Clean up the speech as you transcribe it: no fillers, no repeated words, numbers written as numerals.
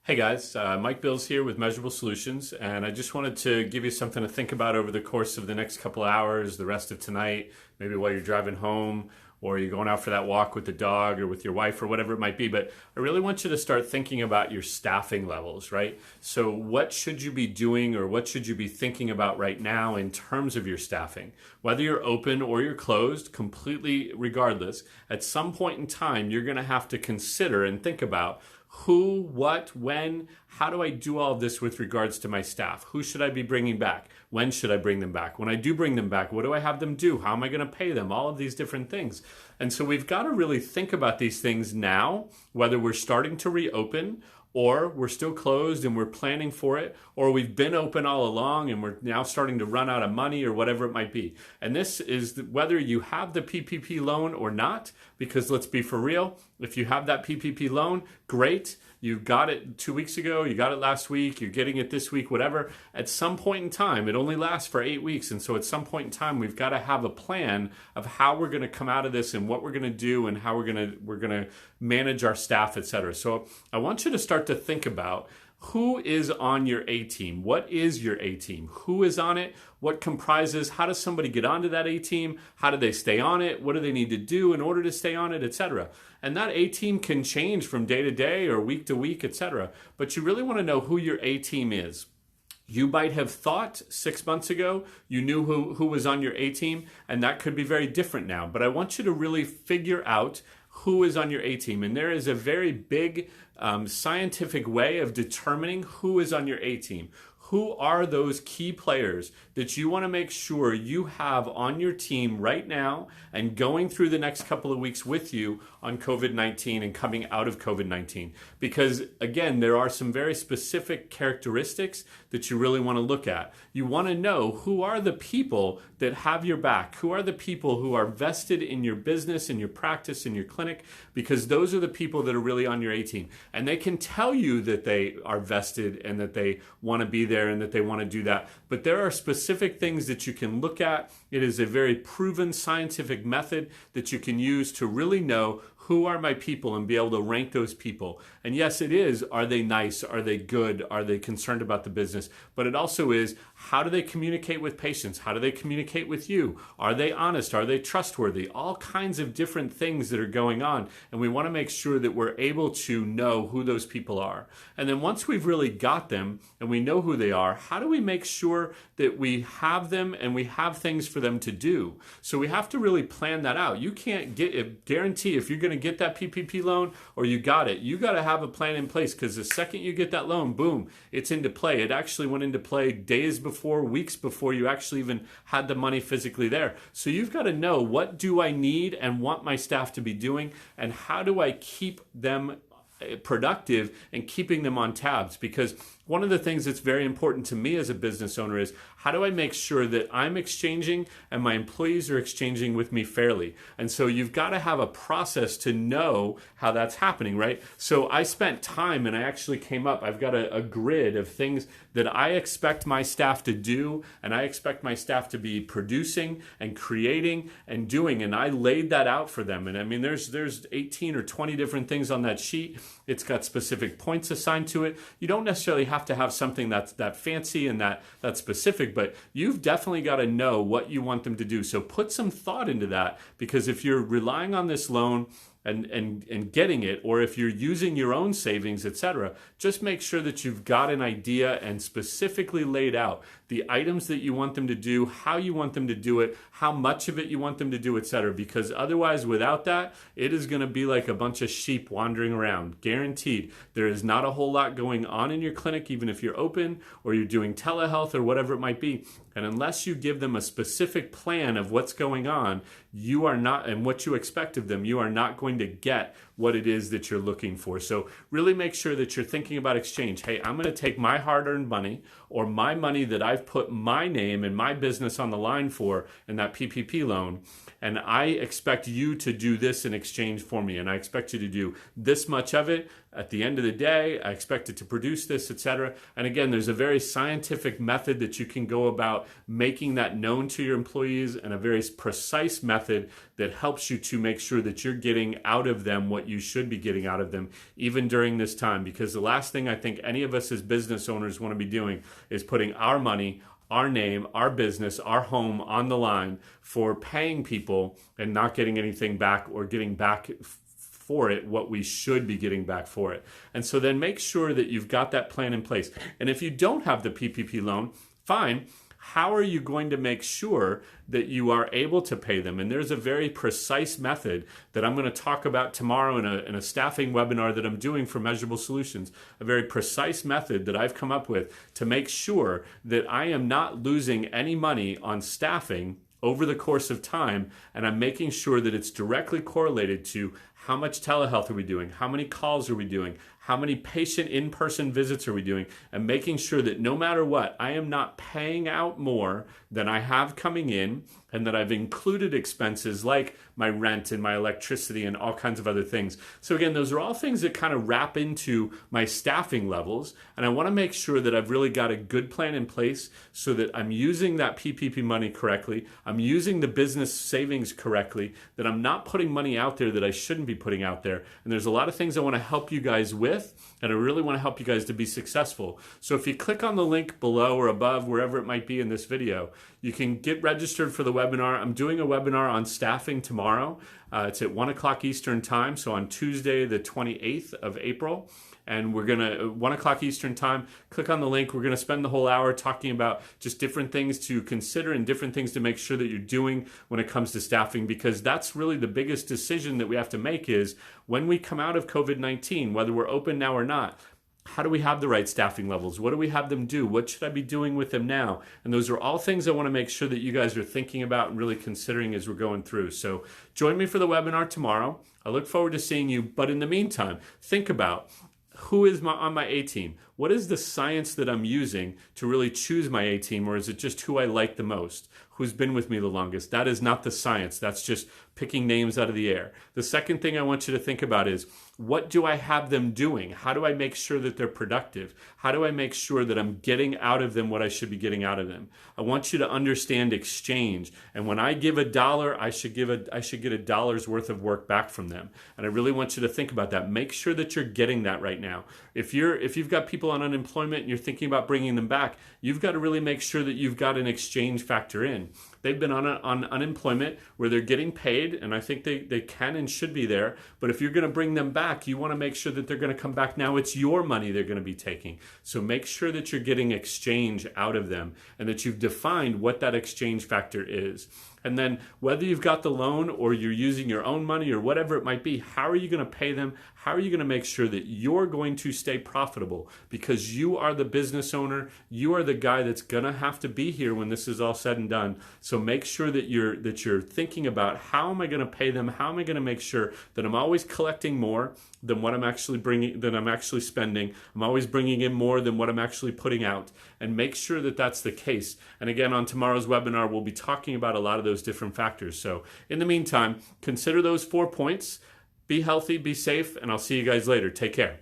Hey guys, Mike Bills here with Measurable Solutions, and I just wanted to give you something to think about over the course of the next couple of hours, the rest of tonight, maybe while you're driving home or you're going out for that walk with the dog or with your wife or whatever it might be. But I really want you to start thinking about your staffing levels, right? So what should you be doing or what should you be thinking about right now in terms of your staffing? Whether you're open or you're closed, completely regardless, at some point in time, you're going to have to consider and think about who, what, when, how do I do all of this with regards to my staff? Who should I be bringing back? When should I bring them back? When I do bring them back, what do I have them do? How am I going to pay them? All of these different things. And so we've got to really think about these things now, whether we're starting to reopen or we're still closed and we're planning for it, or we've been open all along and we're now starting to run out of money or whatever it might be. And this is whether you have the PPP loan or not, because let's be for real, if you have that PPP loan, great. You got it 2 weeks ago, you got it last week, you're getting it this week, whatever. At some point in time, it only lasts for 8 weeks. And so at some point in time, we've got to have a plan of how we're going to come out of this and what we're going to do and how we're going to manage our staff, et cetera. So I want you to start to think about who is on your A team? What is your A team? Who is on it? What comprises? How does somebody get onto that A team? How do they stay on it? What do they need to do in order to stay on it, etc.? And that A team can change from day to day or week to week, etc. But you really want to know who your A team is. You might have thought 6 months ago you knew who was on your A team, and that could be very different now. But I want you to really figure out who is on your A team. And there is a very big scientific way of determining who is on your A team. Who are those key players that you want to make sure you have on your team right now and going through the next couple of weeks with you on COVID-19 and coming out of COVID-19? Because again, there are some very specific characteristics that you really want to look at. You want to know who are the people that have your back, who are the people who are vested in your business, in your practice, in your clinic, because those are the people that are really on your A team. And they can tell you that they are vested and that they want to be there and that they want to do that. But there are specific things that you can look at. It is a very proven scientific method that you can use to really know who are my people and be able to rank those people. And yes, it is, are they nice? Are they good? Are they concerned about the business? But it also is, how do they communicate with patients? How do they communicate with you? Are they honest? Are they trustworthy? All kinds of different things that are going on. And we want to make sure that we're able to know who those people are. And then once we've really got them and we know who they are, how do we make sure that we have them and we have things for them to do? So we have to really plan that out. You can't guarantee if you're going to get that PPP loan or you got it. You got to have a plan in place, because the second you get that loan, boom, it's into play. It actually went into play days before, weeks before you actually even had the money physically there. So you've got to know, what do I need and want my staff to be doing, and how do I keep them productive and keeping them on tabs? Because one of the things that's very important to me as a business owner is, how do I make sure that I'm exchanging and my employees are exchanging with me fairly? And so you've got to have a process to know how that's happening, right? So I spent time and I actually came up, I've got a grid of things that I expect my staff to do, and I expect my staff to be producing and creating and doing, and I laid that out for them. And I mean, there's 18 or 20 different things on that sheet. It's got specific points assigned to it. You don't necessarily have to have something that's that fancy and that specific, but you've definitely got to know what you want them to do. So put some thought into that, because if you're relying on this loan and getting it, or if you're using your own savings, etc., just make sure that you've got an idea and specifically laid out the items that you want them to do, how you want them to do it, how much of it you want them to do, etc. Because otherwise, without that, it is going to be like a bunch of sheep wandering around. Guaranteed. There is not a whole lot going on in your clinic, even if you're open or you're doing telehealth or whatever it might be. And unless you give them a specific plan of what's going on, you are not, and what you expect of them, you are not going to get what it is that you're looking for. So really make sure that you're thinking about exchange. Hey, I'm going to take my hard-earned money, or my money that I've put my name and my business on the line for in that PPP loan, and I expect you to do this in exchange for me, and I expect you to do this much of it at the end of the day, I expect it to produce this, etc. And again, there's a very scientific method that you can go about making that known to your employees, and a very precise method that helps you to make sure that you're getting out of them what you should be getting out of them, even during this time. Because the last thing I think any of us as business owners want to be doing is putting our money, our name, our business, our home on the line for paying people and not getting anything back, or getting back for it what we should be getting back for it. And so then make sure that you've got that plan in place. And if you don't have the PPP loan, fine. How are you going to make sure that you are able to pay them? And there's a very precise method that I'm going to talk about tomorrow in a staffing webinar that I'm doing for Measurable Solutions. A very precise method that I've come up with to make sure that I am not losing any money on staffing over the course of time, and I'm making sure that it's directly correlated to how much telehealth are we doing, how many calls are we doing, how many patient in-person visits are we doing, and making sure that no matter what, I am not paying out more than I have coming in, and that I've included expenses like my rent and my electricity and all kinds of other things. So again, those are all things that kind of wrap into my staffing levels, and I want to make sure that I've really got a good plan in place so that I'm using that PPP money correctly, I'm using the business savings correctly, that I'm not putting money out there that I shouldn't be putting out there. And there's a lot of things I want to help you guys with, and I really want to help you guys to be successful. So if you click on the link below or above, wherever it might be in this video, you can get registered for the webinar. I'm doing a webinar on staffing tomorrow. It's at 1 o'clock Eastern time, so on Tuesday, the 28th of April. And we're going to, 1 o'clock Eastern time, click on the link. We're going to spend the whole hour talking about just different things to consider and different things to make sure that you're doing when it comes to staffing, because that's really the biggest decision that we have to make is when we come out of COVID-19, whether we're open now or not, how do we have the right staffing levels? What do we have them do? What should I be doing with them now? And those are all things I want to make sure that you guys are thinking about and really considering as we're going through. So join me for the webinar tomorrow. I look forward to seeing you. But in the meantime, think about who is on my A team? What is the science that I'm using to really choose my A team? Or is it just who I like the most? Who's been with me the longest? That is not the science. That's just picking names out of the air. The second thing I want you to think about is, what do I have them doing? How do I make sure that they're productive? How do I make sure that I'm getting out of them what I should be getting out of them? I want you to understand exchange. And when I give $1, I should get $1 worth of work back from them. And I really want you to think about that. Make sure that you're getting that right now. If you've got people on unemployment and you're thinking about bringing them back, you've got to really make sure that you've got an exchange factor in. They've been on unemployment where they're getting paid, and I think they can and should be there. But if you're going to bring them back, you want to make sure that they're going to come back. Now it's your money they're going to be taking. So make sure that you're getting exchange out of them and that you've defined what that exchange factor is. And then whether you've got the loan or you're using your own money or whatever it might be, how are you going to pay them? How are you going to make sure that you're going to stay profitable? Because you are the business owner. You are the guy that's going to have to be here when this is all said and done. So make sure that you're thinking about, how am I going to pay them? How am I going to make sure that I'm always collecting more than what I'm actually spending? I'm always bringing in more than what I'm actually putting out, and make sure that that's the case. And again, on tomorrow's webinar, we'll be talking about a lot of those different factors. So in the meantime, consider those 4 points. Be healthy, be safe, and I'll see you guys later. Take care.